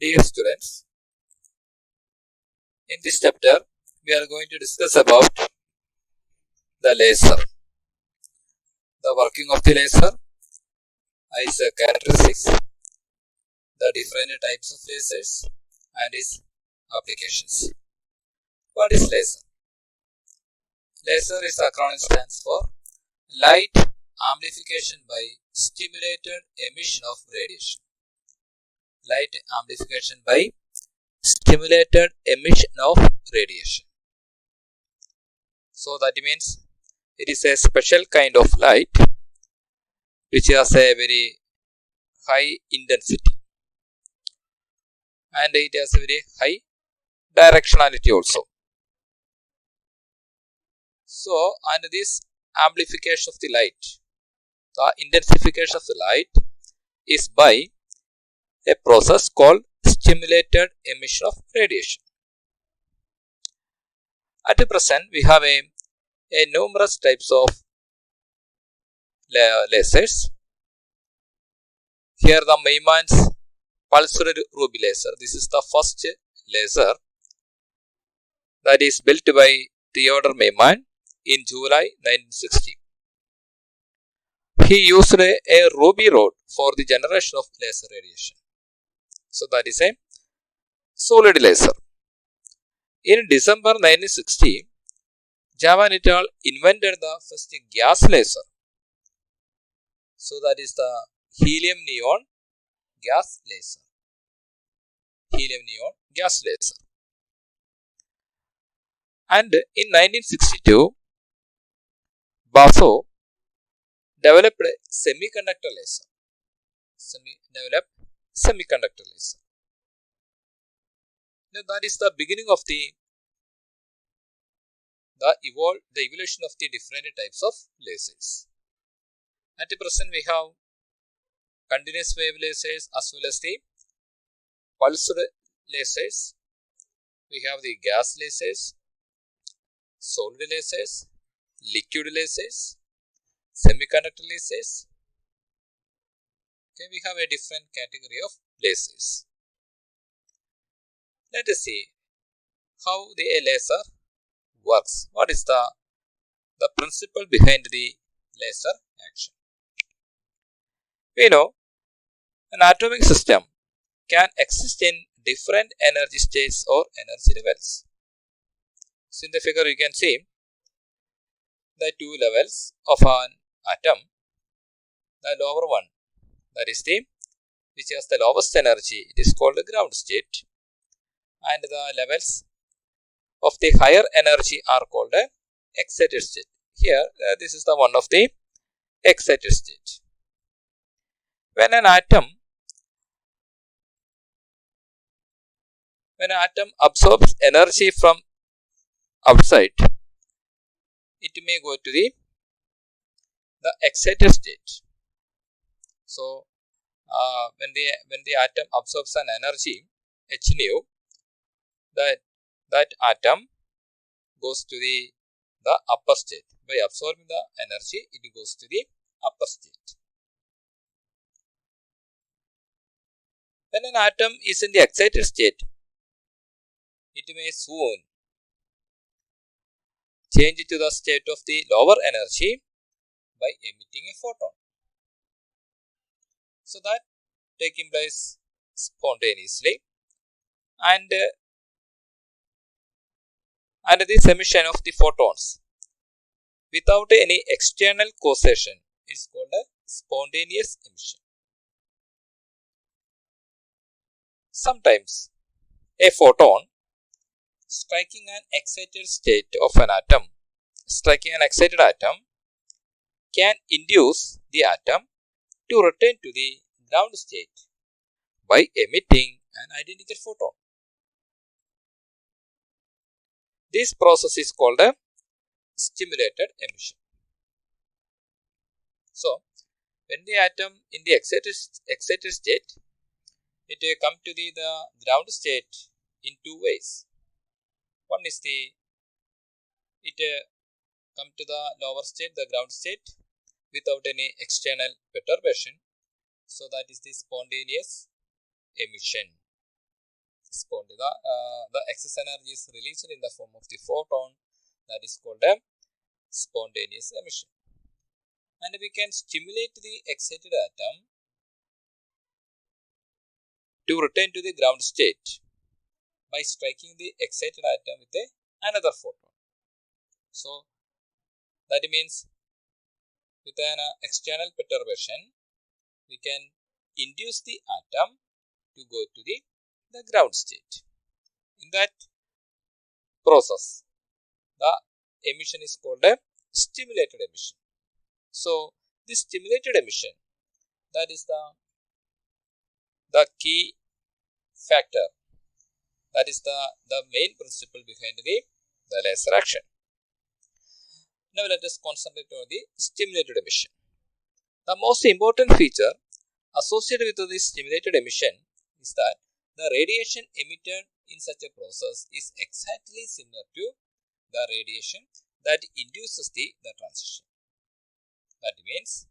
Dear students, in this chapter we are going to discuss about the laser, the working of the laser, its characteristics, the different types of lasers and its applications. What is laser? Laser is acronym stands for Light Amplification by Stimulated Emission of Radiation. Light amplification by stimulated emission of radiation. So that means it is a special kind of light which has a very high intensity and it has a very high directionality also. So, and this amplification of the light, the intensification of the light is by a process called stimulated emission of radiation. At present, we have a numerous types of lasers. Here the Meimann's pulsed ruby laser. This is the first laser that is built by Theodor Meimann in July 1960. He used a ruby rod for the generation of laser radiation. So that is a solid laser. In December 1960, Javan et al. Invented the first gas laser. So that is the helium neon gas laser. Helium neon gas laser. And in 1962, Basso developed a semiconductor laser. Semiconductor laser. Now that is the beginning of the evolution of the different types of lasers. At present, we have continuous wave lasers as well as the pulsed lasers. We have the gas lasers, solid lasers, liquid lasers, semiconductor lasers. Okay, we have a different category of lasers. Let us see how the laser works. What is the principle behind the laser action? We know an atomic system can exist in different energy states or energy levels. So in the figure you can see the two levels of an atom. The lower one, that is the which has the lowest energy, it is called the ground state, and the levels of the higher energy are called the excited state. Here this is the one of the excited state. When an atom absorbs energy from outside, it may go to the excited state. So when the atom absorbs an energy h nu, that atom goes to the upper state. By absorbing the energy, it goes to the upper state. When an atom is in the excited state, it may soon change to the state of the lower energy by emitting a photon. So that taking place spontaneously, and this emission of the photons without any external causation is called a spontaneous emission. Sometimes a photon striking an excited atom can induce the atom to return to the ground state by emitting an identical photon. This process is called a stimulated emission. So, when the atom in the excited state, it will come to the ground state in two ways. One is it come to the lower state, the ground state, without any external perturbation. So that is the spontaneous emission. the excess energy is released in the form of the photon. That is called a spontaneous emission. And we can stimulate the excited atom to return to the ground state by striking the excited atom with another photon. So that means with an external perturbation, we can induce the atom to go to the ground state. In that process, the emission is called a stimulated emission. So this stimulated emission, that is the key factor, that is the main principle behind the laser action. Now let us concentrate on the stimulated emission. The most important feature associated with this stimulated emission is that the radiation emitted in such a process is exactly similar to the radiation that induces the transition. That means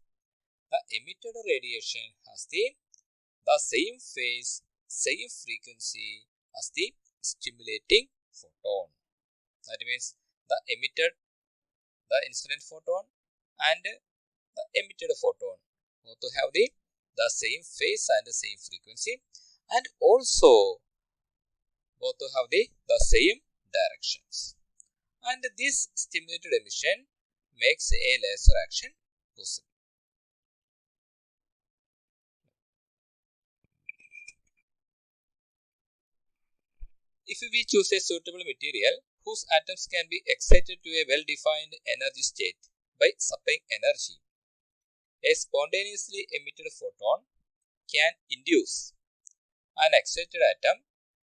the emitted radiation has the same phase, same frequency as the stimulating photon. That means the incident photon and the emitted photon both to have the same phase and the same frequency, and also both to have the same directions. And this stimulated emission makes a laser action possible. If we choose a suitable material whose atoms can be excited to a well-defined energy state by supplying energy, a spontaneously emitted photon can induce an excited atom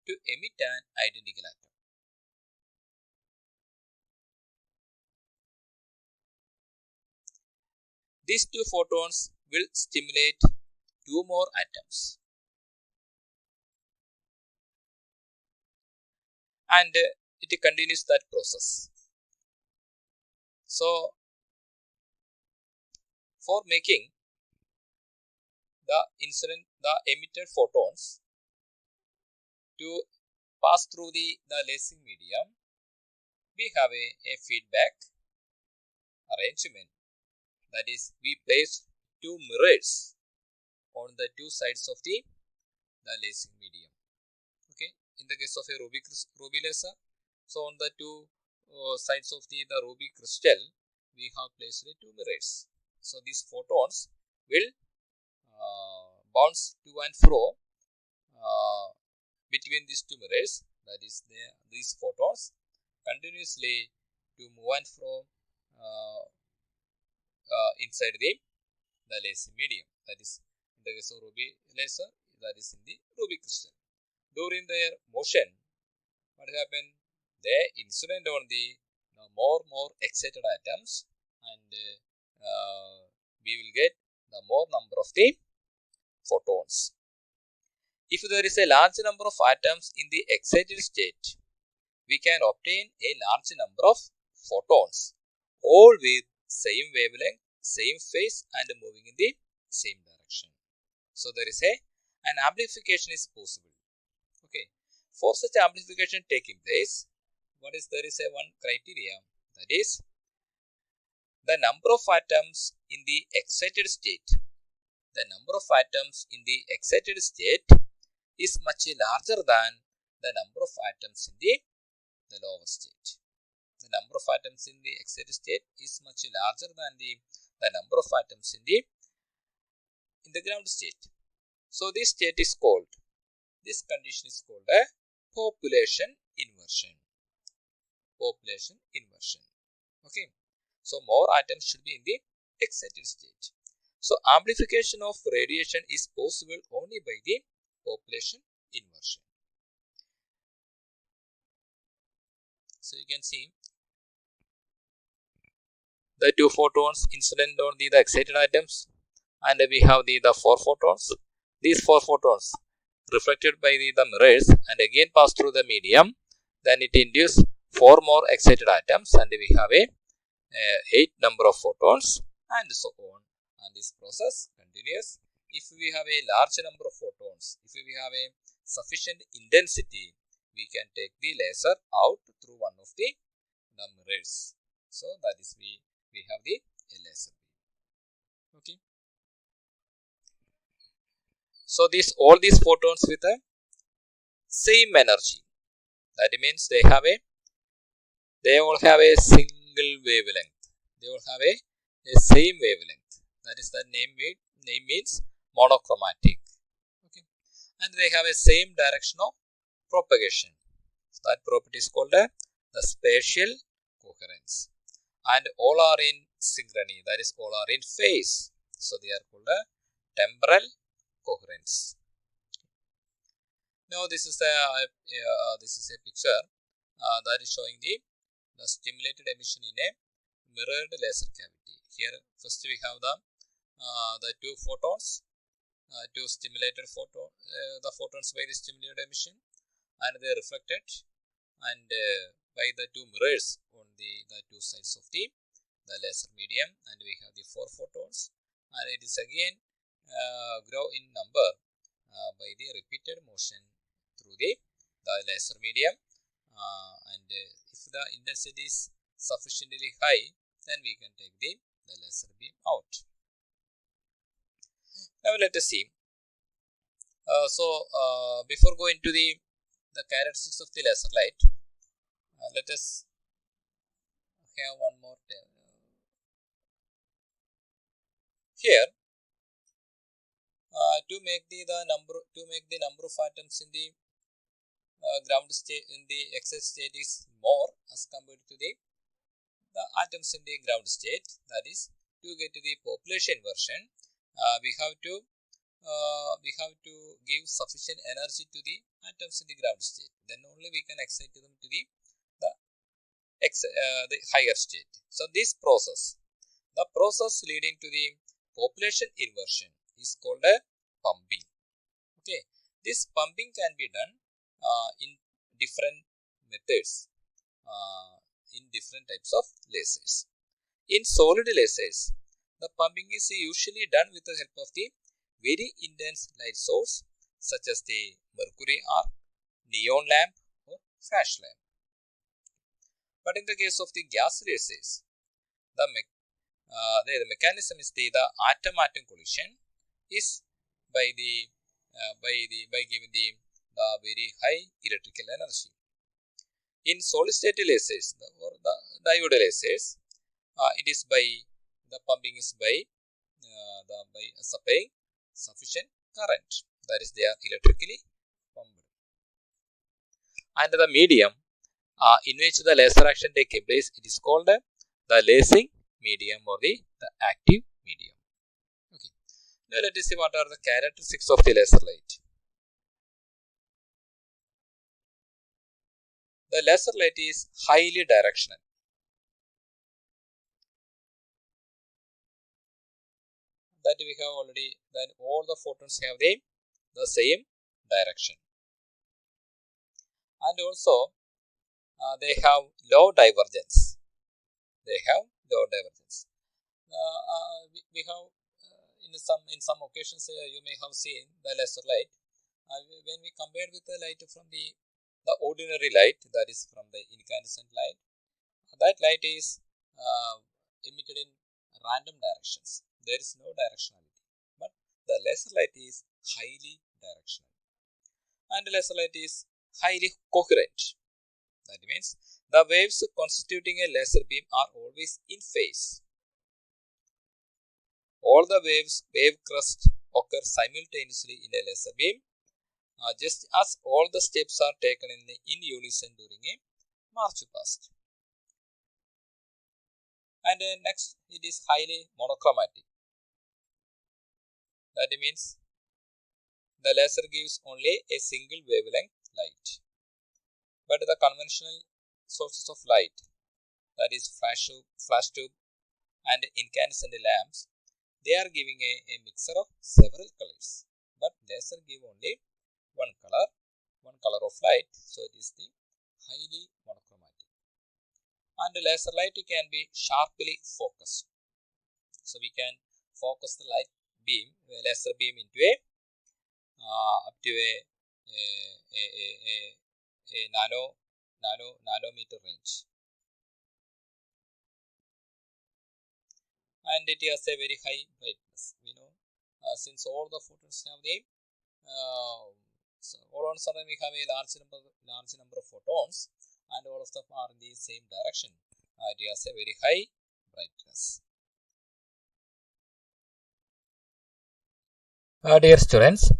to emit an identical atom. These two photons will stimulate two more atoms, and it continues that process. So for making the emitted photons to pass through the lasing medium, we have a feedback arrangement. That is, we place two mirrors on the two sides of the lasing medium. Okay, in the case of a ruby laser, so on the two sides of the ruby crystal, we have placed two mirrors. So these photons will bounce to and fro between these two mirrors. That is, these photons continuously to move and fro inside the lasing medium. That is, in the case of ruby laser, that is in the ruby crystal. During their motion, what happened? They incident on the more excited atoms, and we will get the more number of the photons. If there is a large number of atoms in the excited state, we can obtain a large number of photons, all with same wavelength, same phase, and moving in the same direction. So there is an amplification is possible. Okay, for such amplification taking place, there is one criteria, that is the number of atoms in the excited state. The number of atoms in the excited state is much larger than the number of atoms in the lower state. The number of atoms in the excited state is much larger than the number of atoms in the ground state. So this condition is called a population inversion. Population inversion. Okay. So more atoms should be in the excited state. So amplification of radiation is possible only by the population inversion. So you can see the two photons incident on the excited atoms, and we have the four photons. These four photons reflected by the mirrors and again pass through the medium. Then it induces four more excited atoms, and we have a 8 number of photons, and so on. And this process continues. If we have a large number of photons, if we have a sufficient intensity, we can take the laser out through one of the mirrors. So that is we have the laser beam. Okay. So all these photons with a same energy. That means they all have a single wavelength. They all have a same wavelength. That is the name means monochromatic. Okay. And they have a same direction of propagation. So that property is called the spatial coherence. And all are in synchrony. That is, all are in phase. So they are called a temporal coherence. Now this is a picture that is showing the stimulated emission in a mirrored laser cavity. Here first we have the two photons, two stimulated the photons by the stimulated emission, and they are reflected and by the two mirrors on the two sides of the laser medium, and we have the 4 photons, and it is again grow in number by the repeated motion through the laser medium, and if the intensity is sufficiently high, then we can take the laser beam out. Now let us see. Before going to the characteristics of the laser light, let us have one more term. Here, to make the number of atoms in the ground state in the excited state is more as compared to the atoms in the ground state. That is, to get to the population inversion, we have to give sufficient energy to the atoms in the ground state. Then only we can excite them to the higher state. So this process, the process leading to the population inversion, is called a pumping. Okay, this pumping can be done in different methods, in different types of lasers. In solid lasers, the pumping is usually done with the help of the very intense light source such as the mercury arc, neon lamp, or flash lamp. But in the case of the gas lasers, the mechanism is the atom-atom collision is by giving the very high electrical energy. In solid state lasers or the diode lasers, it is by the pumping is by supplying sufficient current. That is, they are electrically pumped. And the medium in which the laser action takes place, it is called the lasing medium or the active medium. Okay. Now let us see what are the characteristics of the laser light. The laser light is highly directional. That we have already, then all the photons have the same direction. And also they have low divergence. We have in some occasions you may have seen the laser light. When we compare with the light from the ordinary light, that is from the incandescent light, that light is emitted in random directions. There is no directionality, but the laser light is highly directional, and the laser light is highly coherent. That means the waves constituting a laser beam are always in phase. All the wave crest occur simultaneously in a laser beam, just as all the steps are taken in unison during a march past. And next, it is highly monochromatic. That means the laser gives only a single wavelength light. But the conventional sources of light, that is flash tube and incandescent lamps, they are giving a mixture of several colors. But laser give only one color of light, so it is the highly monochromatic. And the laser light can be sharply focused. So we can focus the laser beam into up to a a nanometer range, and it has a very high brightness. We know since all the photons have the all on sudden we have a large number of photons, and all of them are in the same direction. It has a very high brightness. Dear students,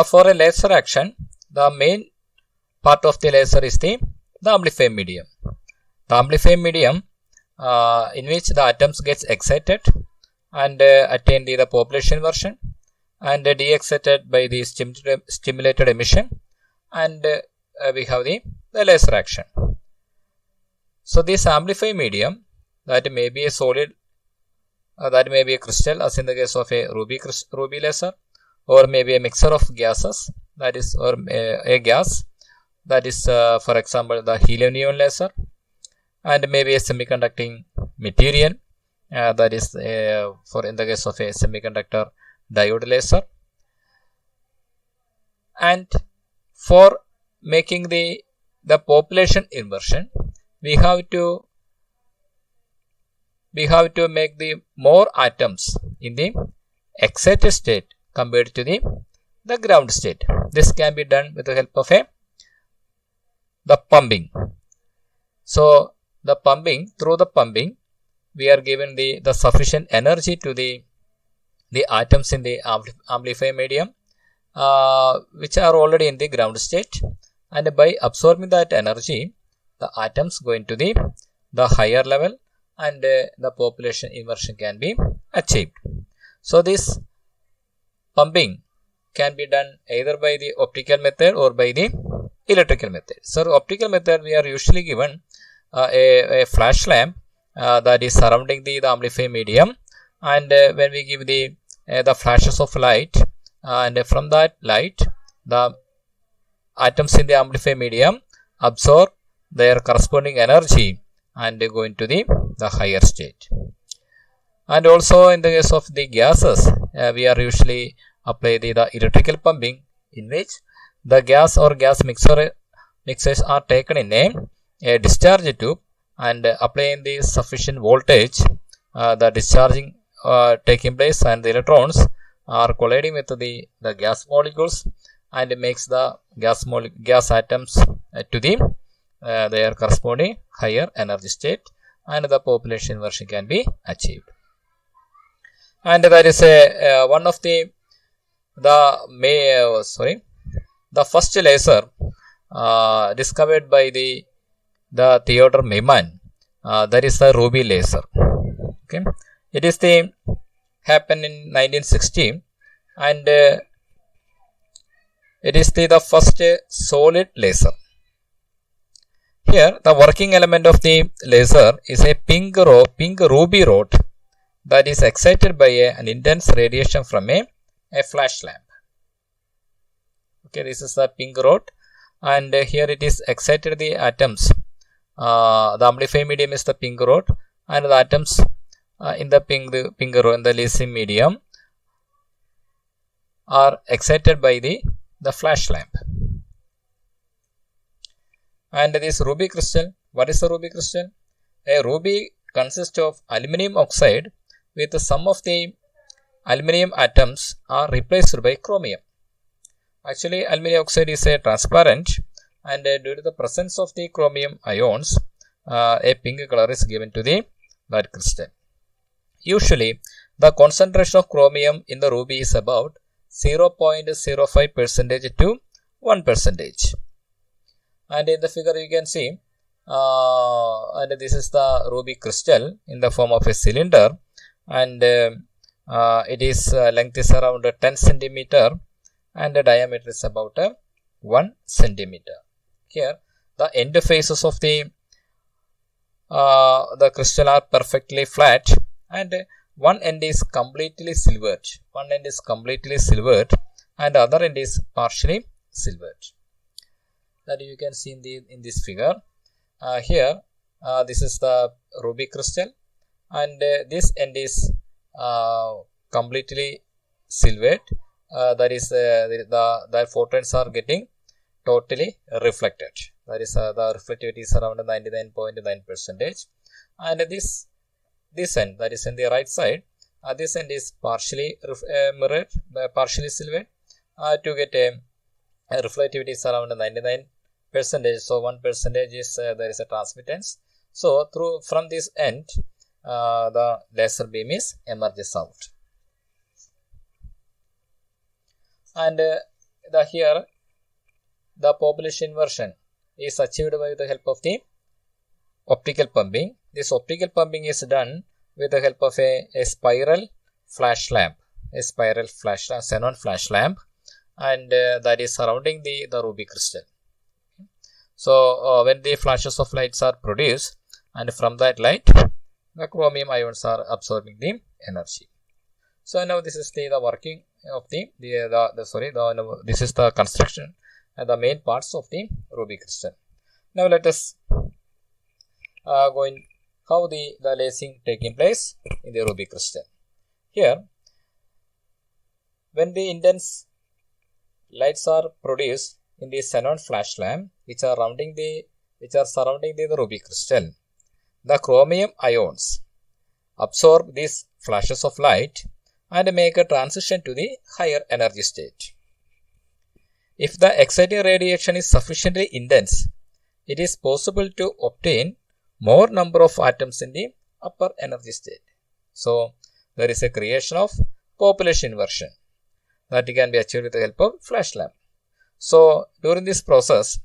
for a laser action, the main part of the laser is the amplifier medium. The amplifier medium in which the atoms gets excited and attain the population inversion, and de-excited by the stimulated emission, and we have the laser action. So this amplifier medium, that may be a solid, that may be a crystal, as in the case of a ruby laser, or maybe a mixture of gases, that is, or a gas, that is for example the helium neon laser, and maybe a semiconducting material, that is for in the case of a semiconductor diode laser. And for making the population inversion, we have to make the more atoms in the excited state compared to the ground state. This can be done with the help of the pumping. So the pumping, through the pumping, we are given the sufficient energy to the atoms in the amplifier medium, which are already in the ground state, and by absorbing that energy, the atoms go into the higher level, and the population inversion can be achieved. So this pumping can be done either by the optical method or by the electrical method. So optical method, we are usually given a flash lamp that is surrounding the amplifier medium, and when we give the flashes of light, and from that light the atoms in the amplifier medium absorb their corresponding energy and go into the higher state. And also in the case of the gases, we are usually apply the electrical pumping, in which the gas or gas mixers are taken in a discharge tube, and applying the sufficient voltage, the discharging taking place, and the electrons are colliding with the gas molecules, and makes the gas atoms to their corresponding higher energy state, and the population inversion can be achieved. And that is one of the first laser discovered by the Theodor Maiman, that is the ruby laser. Okay, it is happened in 1960, and it is the first solid laser. Here the working element of the laser is a pink ruby rod that is excited by an intense radiation from a flash lamp. Okay, this is the pink rod, and here it is excited the atoms. The amplifier medium is the pink rod, and the atoms in the pink rod, in the lithium medium, are excited by the flash lamp. And this ruby crystal, what is the ruby crystal? A ruby consists of aluminum oxide with some of the aluminum atoms are replaced by chromium. Actually, aluminum oxide is a transparent, and due to the presence of the chromium ions, a pink color is given to that crystal. Usually, the concentration of chromium in the ruby is about 0.05% to 1%. And in the figure you can see, and this is the ruby crystal in the form of a cylinder, and it is length is around 10 centimeter, and the diameter is about 1 centimeter. Here the end faces of the crystal are perfectly flat, and one end is completely silvered, and the other end is partially silvered. That you can see in this figure. Here this is the ruby crystal, and this end is completely silvered, that is the photons are getting totally reflected. That is the reflectivity is around 99.9%. And this end, that is in the right side, this end is partially mirrored, partially silvered, to get a reflectivity is around 99%. So 1% is there is a transmittance. So from this end, the laser beam is emerges out. And here the population inversion is achieved by the help of the optical pumping. This optical pumping is done with the help of a spiral flash lamp, xenon flash lamp, and that is surrounding the ruby crystal. So when the flashes of lights are produced, and from that light the chromium ions are absorbing the energy. So now this is the working of this is the construction and the main parts of the ruby crystal. Now let us go in how the lasing taking place in the ruby crystal. Here, when the intense lights are produced in the xenon flash lamp, which are surrounding the ruby crystal, the chromium ions absorb these flashes of light and make a transition to the higher energy state. If the exciting radiation is sufficiently intense, it is possible to obtain more number of atoms in the upper energy state. So there is a creation of population inversion that can be achieved with the help of flash lamp. So during this process,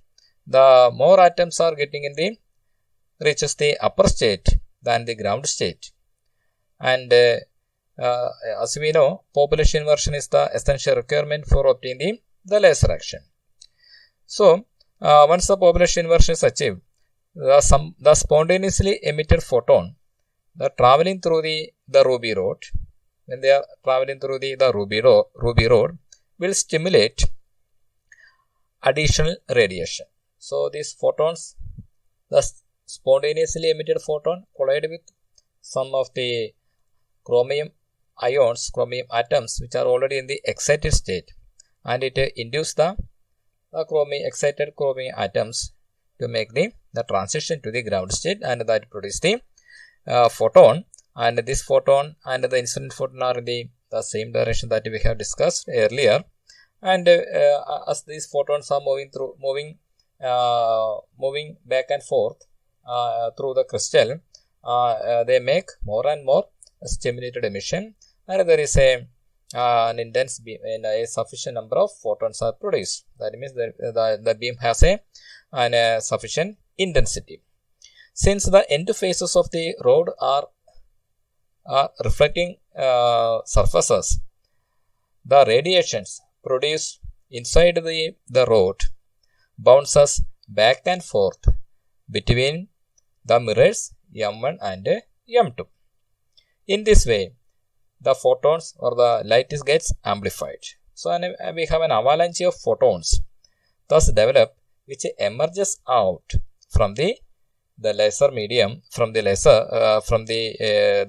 the more atoms are getting reaches the upper state than the ground state. And as we know, population inversion is the essential requirement for obtaining the laser action. So once the population inversion is achieved, the spontaneously emitted photon, traveling through the ruby rod, when they are traveling through the ruby rod, will stimulate additional radiation. So these photons, the spontaneously emitted photon, collide with some of the chromium atoms which are already in the excited state, and it induces the excited chromium atoms to make the transition to the ground state, and that produce the photon. And this photon and the incident photon are in the same direction that we have discussed earlier. And as these photons are moving back and forth through the crystal, they make more and more stimulated emission, and there is an intense beam and a sufficient number of photons are produced. That means the beam has a sufficient intensity. Since the end faces of the rod are reflecting surfaces, the radiations produced inside the rod bounces back and forth between the mirrors M1 and M2. In this way, the photons or the light gets amplified. So we have an avalanche of photons thus developed, which emerges out from the laser medium, from the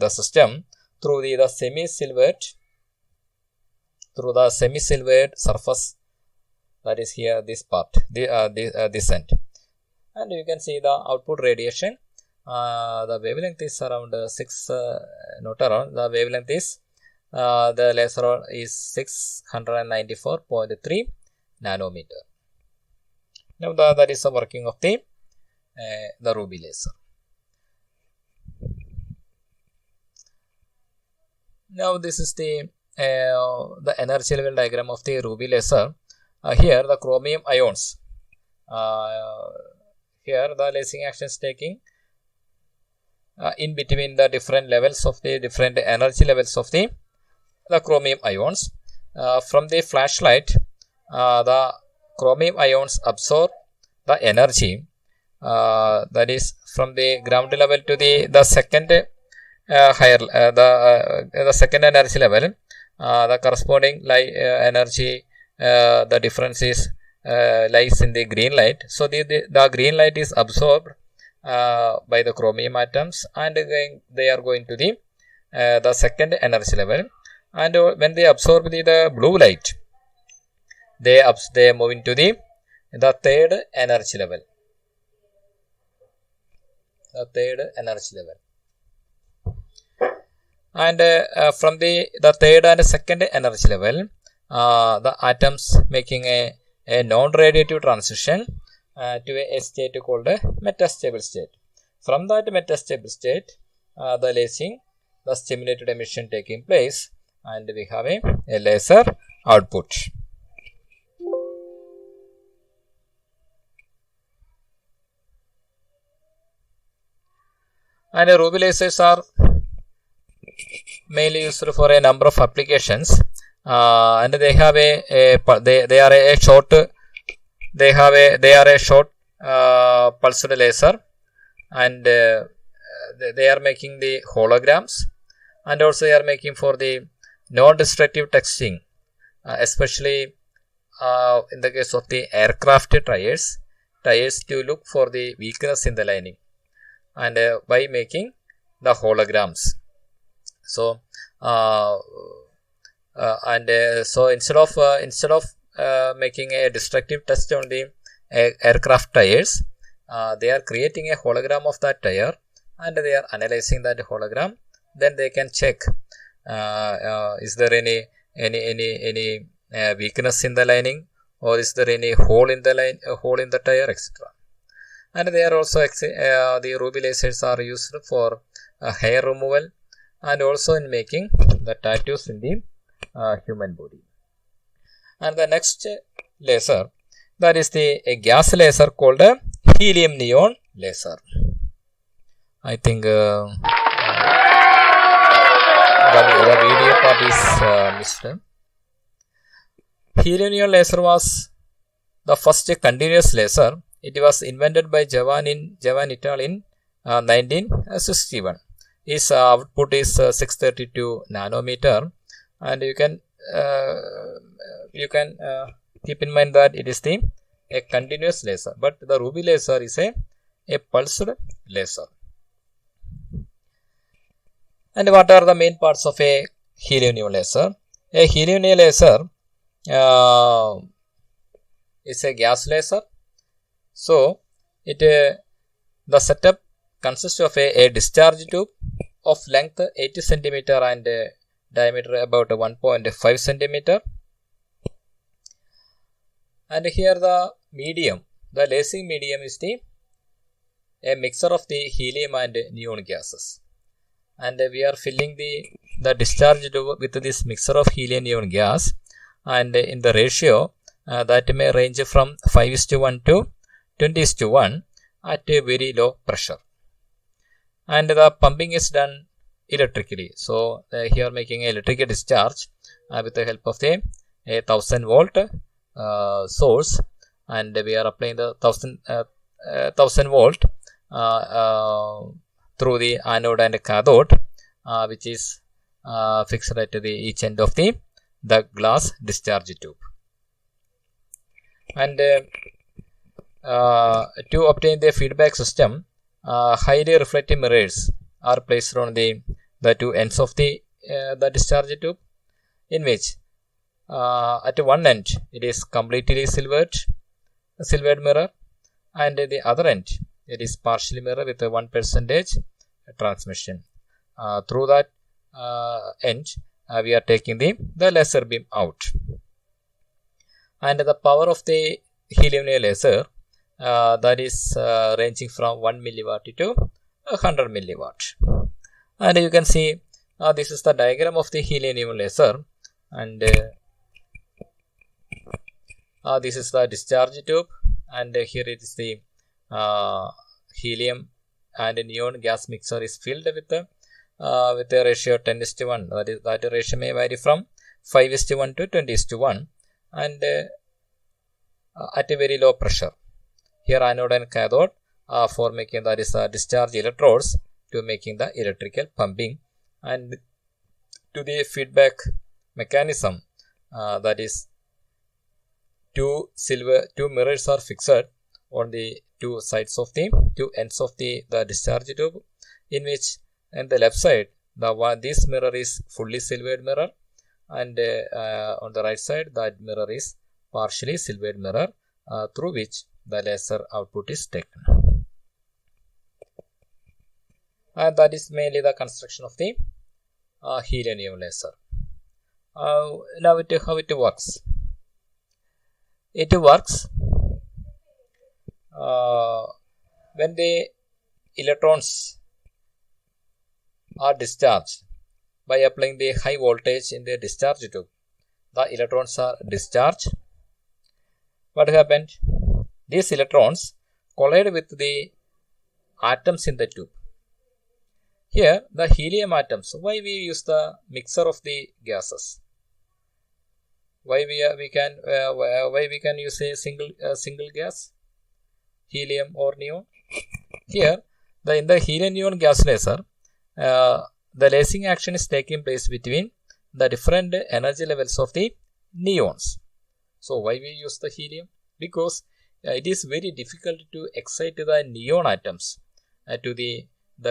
system through the semi-silvered surface, that is here this part, this end. And you can see the output radiation. The wavelength is around 6, not around, the wavelength is, the laser is 694.3 nanometer. Now that is the working of the ruby laser. Now this is the energy level diagram of the ruby laser. Here the chromium ions, here the lasing action is taking in between the different levels of the different energy levels of the chromium ions. From the flashlight, the chromium ions absorb the energy, that is from the ground level to the second higher the second energy level. The corresponding energy, the difference is lies in the green light. So the green light is absorbed by the chromium atoms, and they are going to the second energy level. And when they absorb the blue light, they move into the third energy level. The third energy level. And from the third and second energy level, the atoms making a non-radiative transition to a state called a metastable state. From that metastable state, the lasing, the stimulated emission taking place, and we have a laser output. And ruby lasers are mainly used for a number of applications, and they have they are a short pulsed laser, and they are making the holograms, and also they are making for the non-destructive texting, especially in the case of the aircraft tires to look for the weakness in the lining, and by making the holograms. So so instead of making a destructive test on the aircraft tires, they are creating a hologram of that tire, and they are analyzing that hologram. Then they can check is there any weakness in the lining, or is there any hole in the tire, etc. And they are also the ruby lasers are used for hair removal, and also in making the tattoos in the human body. And the next laser, that is a gas laser called a helium neon laser. I think the video part is missed. Helium neon laser was the first continuous laser. It was invented by Javan Italy in 1961. Its output is 632 nanometer, and you can keep in mind that it is a continuous laser, but the ruby laser is a pulsed laser. And what are the main parts of a helium neon laser? A helium neon laser is a gas laser. So the setup consists of a discharge tube of length 80 cm and diameter about 1.5 cm. And here the lasing medium is a mixer of the helium and neon gases. And we are filling the discharge tube with this mixer of helium neon gas, and in the ratio that may range from 5:1 to 20:1 at a very low pressure. And the pumping is done electrically. So here making an electrical discharge with the help of a 1000 volt source, and we are applying the 1000 volt through the anode and cathode, which is fixed at each end of the glass discharge tube. And to obtain the feedback system, highly reflective mirrors are placed on the two ends of the discharge tube, in which at one end it is completely silvered mirror, and at the other end it is partially mirror with a 1% transmission. Through that end we are taking the laser beam out, and the power of the helium neon laser that is ranging from 1 milliwatt to 100 milliwatt. And you can see this is the diagram of the helium neon laser, and this is the discharge tube, and here it is the helium and neon gas mixer is filled with a ratio 10:1. That ratio may vary from 5:1 to 20:1, and at a very low pressure. Here anode and cathode for making that is discharge electrodes to making the electrical pumping, and to the feedback mechanism, that is two mirrors are fixed on the two sides of the two ends of the discharge tube, in which on the left side this mirror is fully silvered mirror, and on the right side that mirror is partially silvered mirror through which the laser output is taken. And that is mainly the construction of the helium laser. Now how it works. It works when the electrons are discharged by applying the high voltage in the discharge tube. The electrons are discharged. What happened? These electrons collide with the atoms in the tube. Here the helium atoms. Why we use the mixer of the gases? Why we can use a single gas, helium or neon? Here in the helium neon gas laser, the lasing action is taking place between the different energy levels of the neons. So why we use the helium? Because it is very difficult to excite the neon atoms to the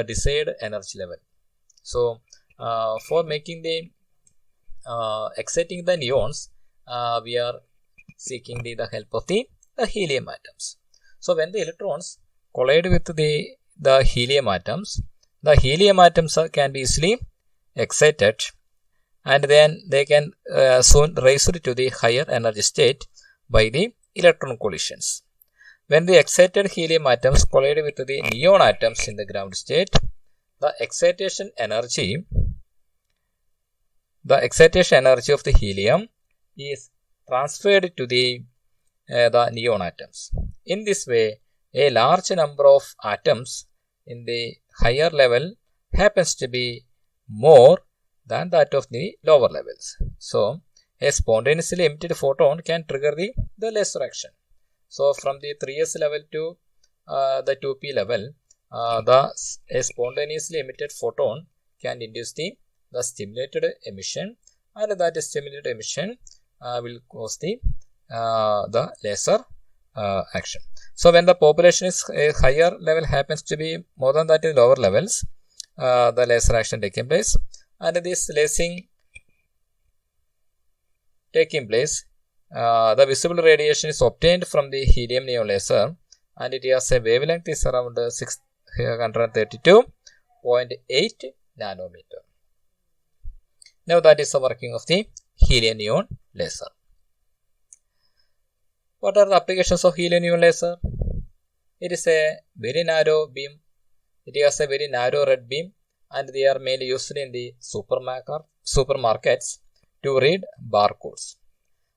desired energy level. So for making the exciting the neons, we are seeking the help of the helium atoms. So when the electrons collide with the helium atoms can be easily excited, and then they can soon rise to the higher energy state by the electron collisions. When the excited helium atoms collide with the neon atoms in the ground state, the excitation energy of the helium is transferred to the neon atoms. In this way, a large number of atoms in the higher level happens to be more than that of the lower levels. So, a spontaneously emitted photon can trigger the laser action. So, from the 3s level to the 2p level, a spontaneously emitted photon can induce the stimulated emission, and that stimulated emission will cause the laser action. So when the population is a higher level happens to be more than that in lower levels, the laser action taking place, and this lasing taking place, the visible radiation is obtained from the helium neon laser, and it has a wavelength is around 632.8 nanometer. Now that is the working of the helium neon laser. What are the applications of helium neon laser? It is a very narrow beam. It has a very narrow red beam, and they are mainly used in the supermarkets to read barcodes.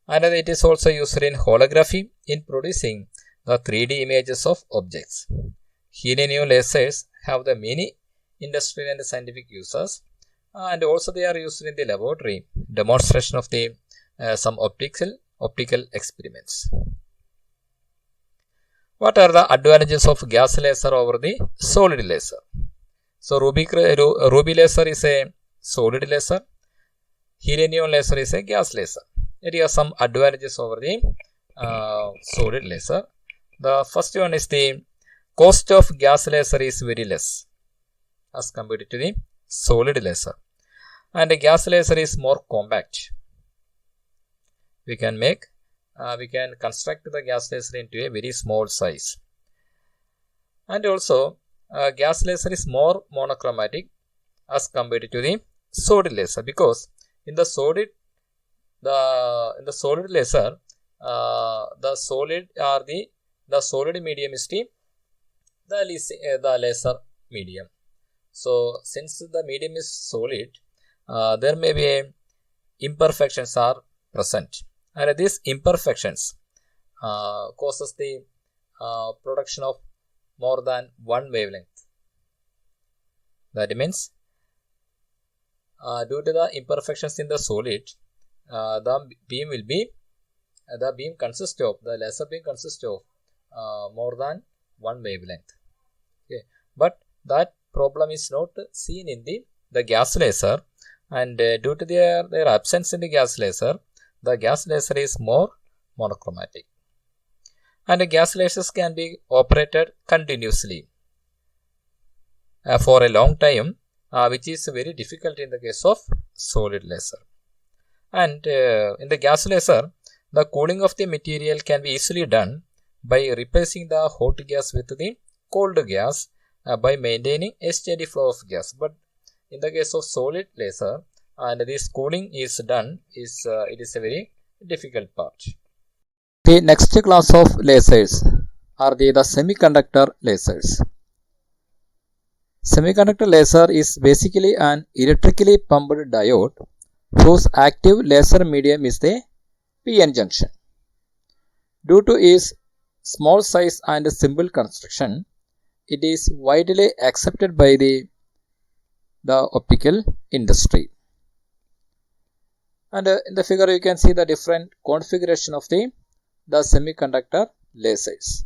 And it is also used in holography in producing the 3D images of objects. Helium neon lasers have the many industrial and scientific uses, and also they are used in the laboratory demonstration of the some optical experiments. What are the advantages of gas laser over the solid laser? So ruby laser is a solid laser. Helium neon laser is a gas laser. It has some advantages over the solid laser. The first one is the cost of gas laser is very less as compared to the solid laser, and the gas laser is more compact. We can construct the gas laser into a very small size, and also gas laser is more monochromatic as compared to the solid laser, because in the solid laser, the solid medium is the laser medium. So since the medium is solid, there may be imperfections are present, and these imperfections causes the production of more than one wavelength. That means due to the imperfections in the solid, the laser beam consists of more than one wavelength. Okay, but that problem is not seen in the gas laser, and due to their absence in the gas laser, the gas laser is more monochromatic, and the gas lasers can be operated continuously for a long time, which is very difficult in the case of solid laser. And in the gas laser, the cooling of the material can be easily done by replacing the hot gas with the cold gas by maintaining a steady flow of gas. But in the case of solid laser, and this cooling is done, it is a very difficult part. The next class of lasers are the semiconductor lasers. Semiconductor laser is basically an electrically pumped diode whose active laser medium is the PN junction. Due to its small size and simple construction, it is widely accepted by the optical industry. And in the figure you can see the different configuration of the semiconductor lasers.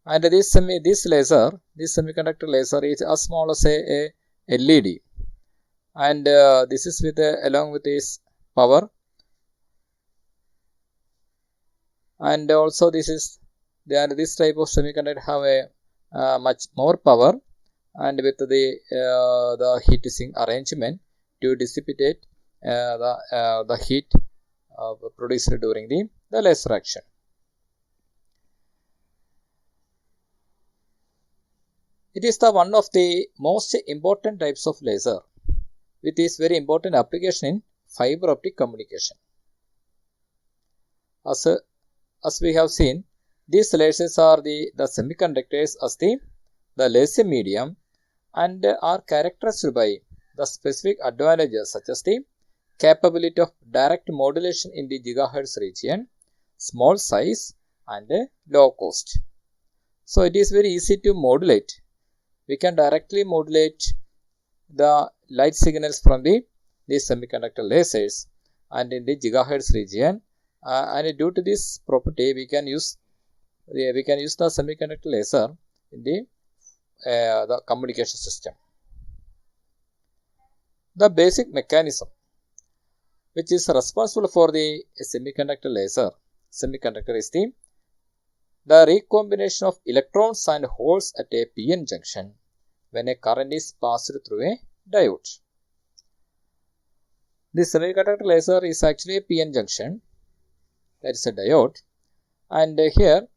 And this semiconductor laser is as small as a LED, and this is with along with this power, and also this type of semiconductor have a much more power, and with the heat sink arrangement to dissipate the heat produced during the laser action. It is the one of the most important types of laser, with its very important application in fiber optic communication. As we have seen, these lasers are the semiconductors as the laser medium, and are characterized by the specific advantages such as the capability of direct modulation in the gigahertz region, small size, and low cost. So it is very easy to modulate. We can directly modulate the light signals from the semiconductor lasers and in the gigahertz region, and due to this property we can use the semiconductor laser in the communication system. The basic mechanism which is responsible for the semiconductor is the recombination of electrons and holes at a PN junction when a current is passed through a diode. The semiconductor laser is actually a PN junction, that is a diode, and here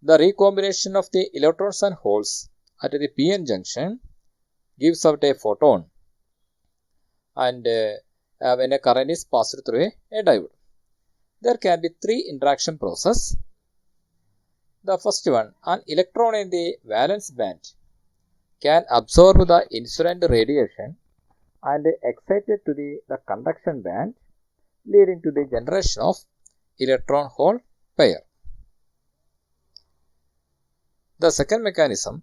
the recombination of the electrons and holes at the PN junction gives out a photon, and when a current is passed through a diode. There can be three interaction processes. The first one, an electron in the valence band can absorb the incident radiation and excite it to the conduction band, leading to the generation of electron-hole pair. The second mechanism,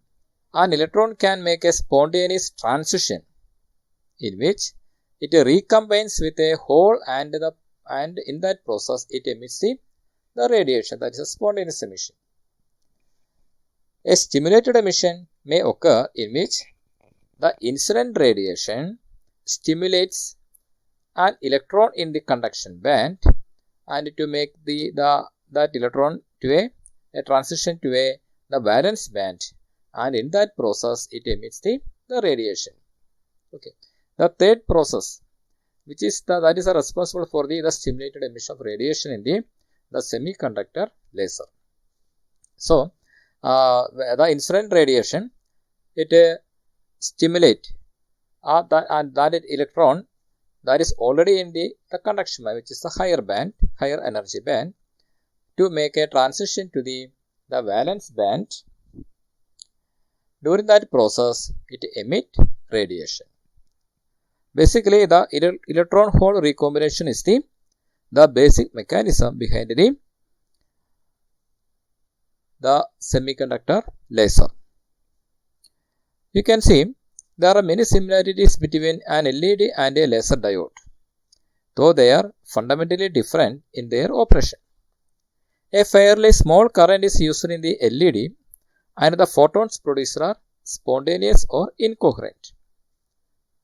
an electron can make a spontaneous transition in which it recombines with a hole, and in that process it emits the radiation, that is a spontaneous emission. A stimulated emission may occur in which the incident radiation stimulates an electron in the conduction band, and to make that electron to a transition to the valence band, and in that process it emits the radiation. Okay. The third process, which is that is responsible for the stimulated emission of radiation in the semiconductor laser. So the incident radiation, it stimulate that electron that is already in the conduction band, which is the higher energy band, to make a transition to the valence band. During that process it emit radiation. Basically the electron hole recombination is the basic mechanism behind the semiconductor laser. You can see there are many similarities between an LED and a laser diode, though they are fundamentally different in their operation. A fairly small current is used in the LED, and the photons produced are spontaneous or incoherent.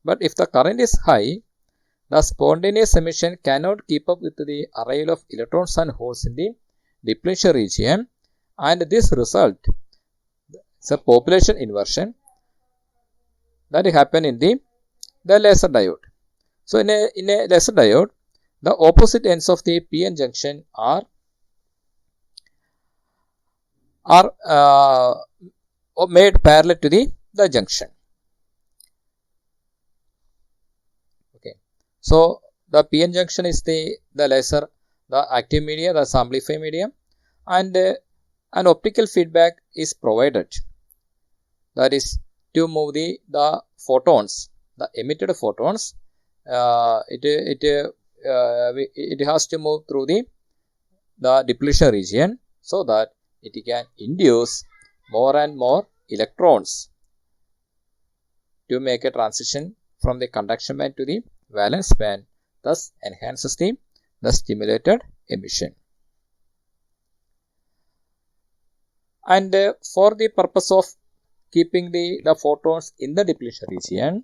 But if the current is high, the spontaneous emission cannot keep up with the arrival of electrons and holes in the depletion region, and this result is a population inversion that happen in the laser diode. So in a laser diode, the opposite ends of the PN junction are made parallel to the junction. Okay, so the PN junction is the laser, the active medium, the amplifier medium, and an optical feedback is provided, that is to move the photons, the emitted photons. It has to move through the depletion region, so that it can induce more and more electrons to make a transition from the conduction band to the valence band, thus enhances the stimulated emission. And for the purpose of keeping the photons in the depletion region,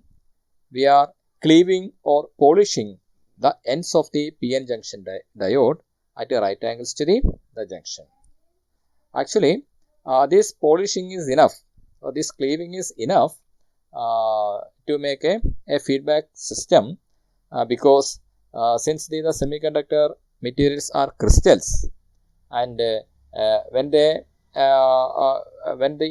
we are cleaving or polishing the ends of the PN junction diode at right angles to the junction. Actually, this polishing is enough, or this cleaving is enough to make a feedback system, because since the semiconductor materials are crystals, and when the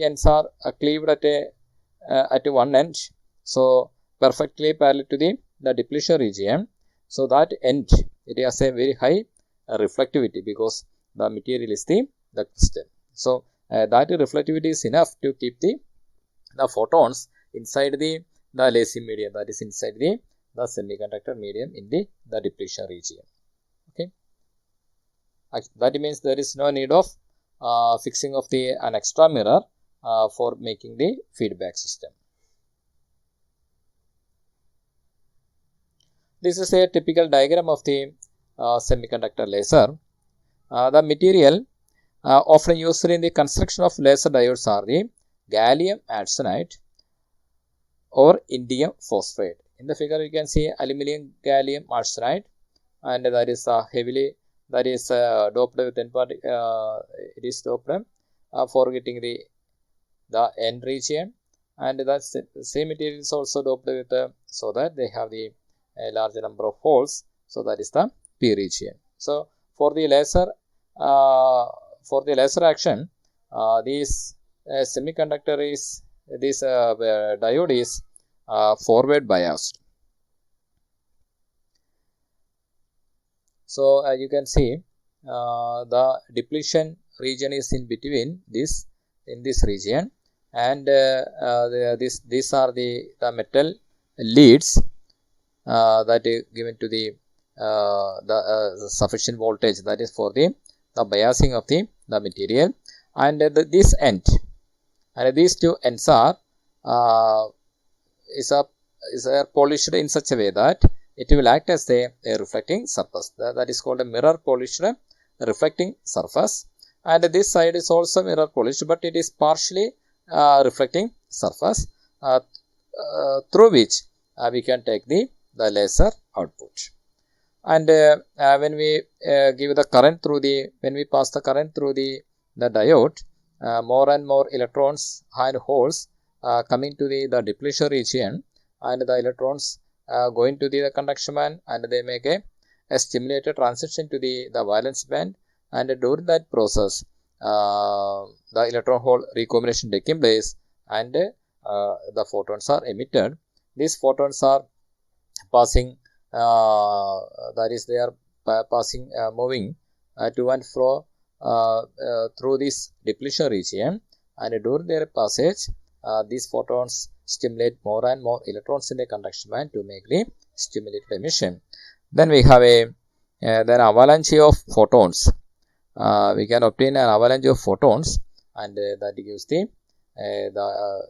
ends are cleaved at one end, so perfectly parallel to the depletion region, so that end it has a very high reflectivity, because the material is the crystal. So that reflectivity is enough to keep the photons inside the lazy medium, that is inside the semiconductor medium in the depletion region. Okay, that means there is no need of fixing of an extra mirror for making the feedback system. This is a typical diagram of the semiconductor laser. The material often used in the construction of laser diodes are the gallium arsenide or indium phosphide. In the figure, you can see aluminum gallium arsenide, and that is heavily doped with it is doped for getting the N region, and that same material is also doped with so that they have the larger number of holes, so that is the P region. So for the laser action, this semiconductor is this diode is forward biased. So you can see the depletion region is in between this, in this region, and these are the metal leads that is given to the sufficient voltage, that is for the biasing of the material, and this end, and these two ends are is polished in such a way that it will act as a reflecting surface. That is called a mirror polished reflecting surface, and this side is also mirror polished, but it is partially reflecting surface through which we can take the laser output. And when we give the current through when we pass the current through the diode, more and more electrons and holes coming to the depletion region, and the electrons going to the conduction band, and they make a stimulated transition to the valence band, and during that process the electron hole recombination taking place, and the photons are emitted. These photons are passing, that is they are passing moving to and fro through this depletion region, and during their passage these photons stimulate more and more electrons in the conduction band to make the stimulated emission. Then we have an avalanche of photons. We can obtain an avalanche of photons, and that gives the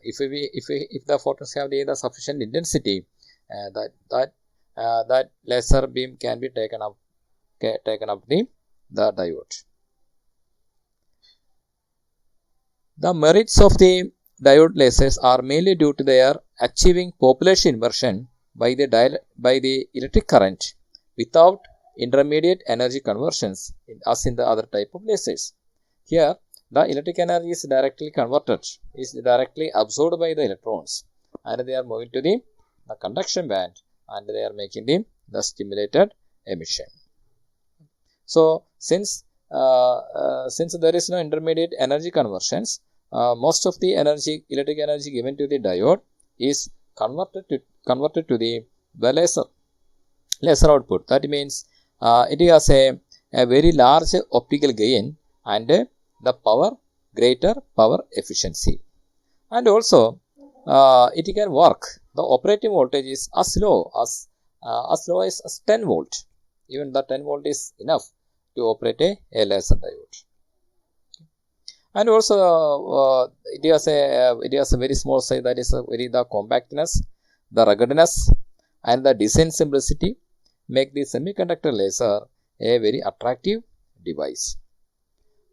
if the photons have the sufficient intensity, that laser beam can be taken up the diode. The merits of the diode lasers are mainly due to their achieving population inversion by the electric current without intermediate energy conversions as in the other type of lasers. Here the electric energy is directly converted, is directly absorbed by the electrons, and they are moving to the conduction band, and they are making the stimulated emission. So since there is no intermediate energy conversions, most of the electric energy given to the diode is converted to the laser output. That means it has a very large optical gain and the greater power efficiency. And also it can work. The operating voltage is as low as 10 volt. Even the 10 volt is enough to operate a laser diode. And also it has a very small size, that is the compactness, the ruggedness and the design simplicity make the semiconductor laser a very attractive device.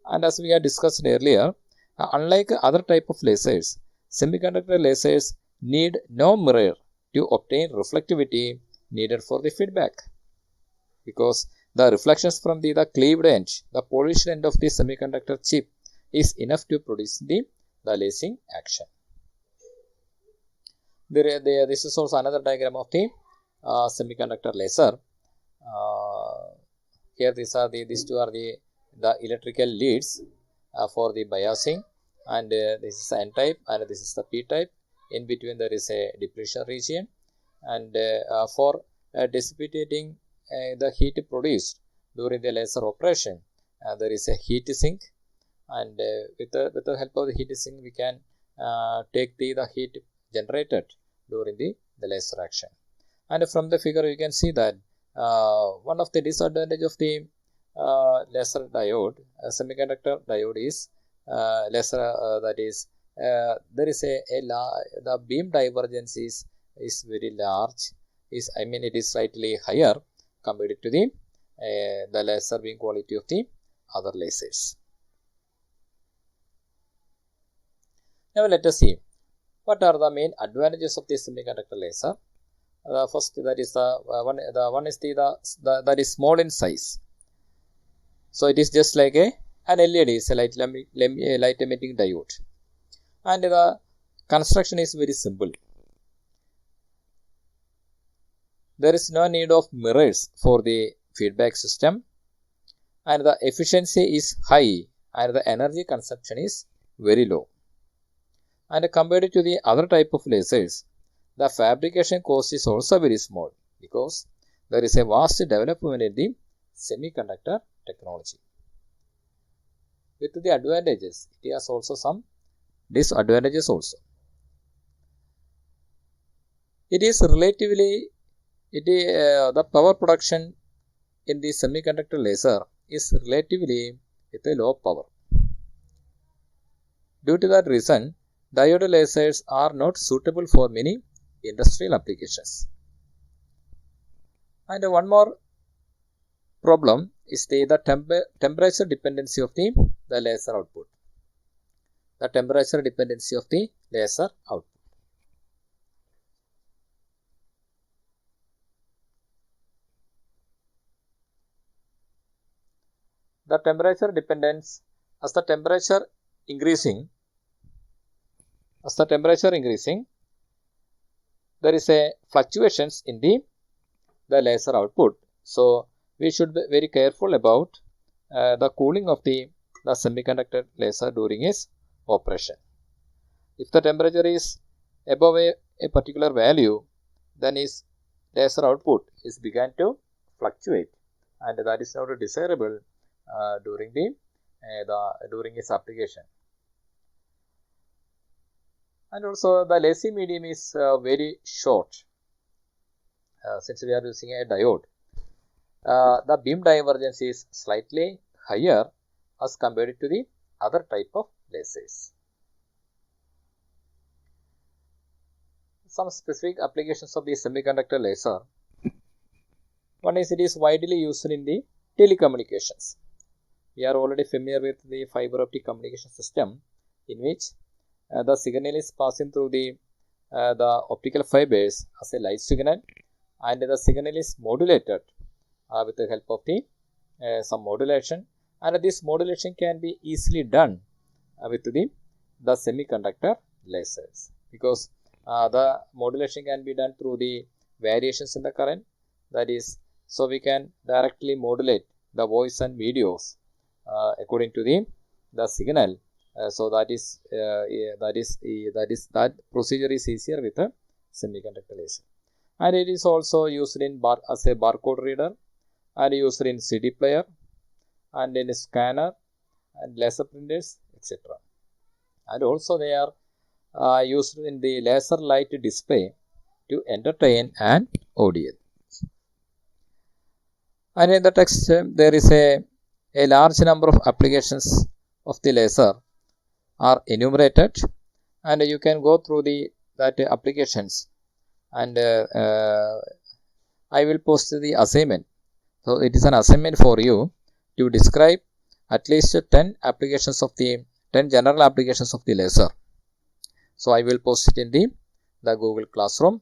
And as we have discussed earlier, unlike other type of lasers, semiconductor lasers need no mirror to obtain reflectivity needed for the feedback, because the reflections from the cleaved end, the polished end of the semiconductor chip is enough to produce the lasing action. This is also another diagram of the semiconductor laser. Here these two are the electrical leads for the biasing, and this is the N type and this is the P type. In between there is a depletion region, and for dissipating the heat produced during the laser operation, there is a heat sink, and with the help of the heat sink we can take the heat generated during the laser action. And from the figure you can see that one of the disadvantage of the laser diode, semiconductor diode, is there is the beam divergence is very large. It is slightly higher compared to the laser beam quality of the other lasers. Now let us see what are the main advantages of the semiconductor laser. First, that is one is that is small in size. So it is just like an LED, is a light emitting diode, and the construction is very simple. There is no need of mirrors for the feedback system, and the efficiency is high and the energy consumption is very low. And compared to the other type of lasers, the fabrication cost is also very small, because there is a vast development in the semiconductor technology. With the advantages, it has also some disadvantages also. The power production in the semiconductor laser is relatively with a low power. Due to that reason, diode lasers are not suitable for many industrial applications. And one more problem is the temperature dependency of the laser output. The temperature dependency of the laser output. The temperature dependence, as the temperature increasing, there is a fluctuations in the laser output. So we should be very careful about the cooling of the semiconductor laser during its operation. If the temperature is above a particular value, then its laser output is began to fluctuate, and that is not desirable during its application. And also the lasing medium is very short. Since we are using a diode, the beam divergence is slightly higher as compared to the other type of lasers. Some specific applications of the semiconductor laser. One is it is widely used in the telecommunications. We are already familiar with the fiber optic communication system, in which the signal is passing through the optical fibers as a light signal, and the signal is modulated with the help of the some modulation, and this modulation can be easily done with the semiconductor lasers, because the modulation can be done through the variations in the current. That is, so we can directly modulate the voice and videos according to the signal. So that procedure is easier with a semiconductor laser. And it is also used in as a barcode reader, and used in CD player, and in a scanner, and laser printers, etc. And also they are used in the laser light display to entertain an audience. And in the text there is a large number of applications of the laser are enumerated, and you can go through that applications, and I will post the assignment. So it is an assignment for you to describe at least 10 general applications of the laser. So I will post it in the Google Classroom.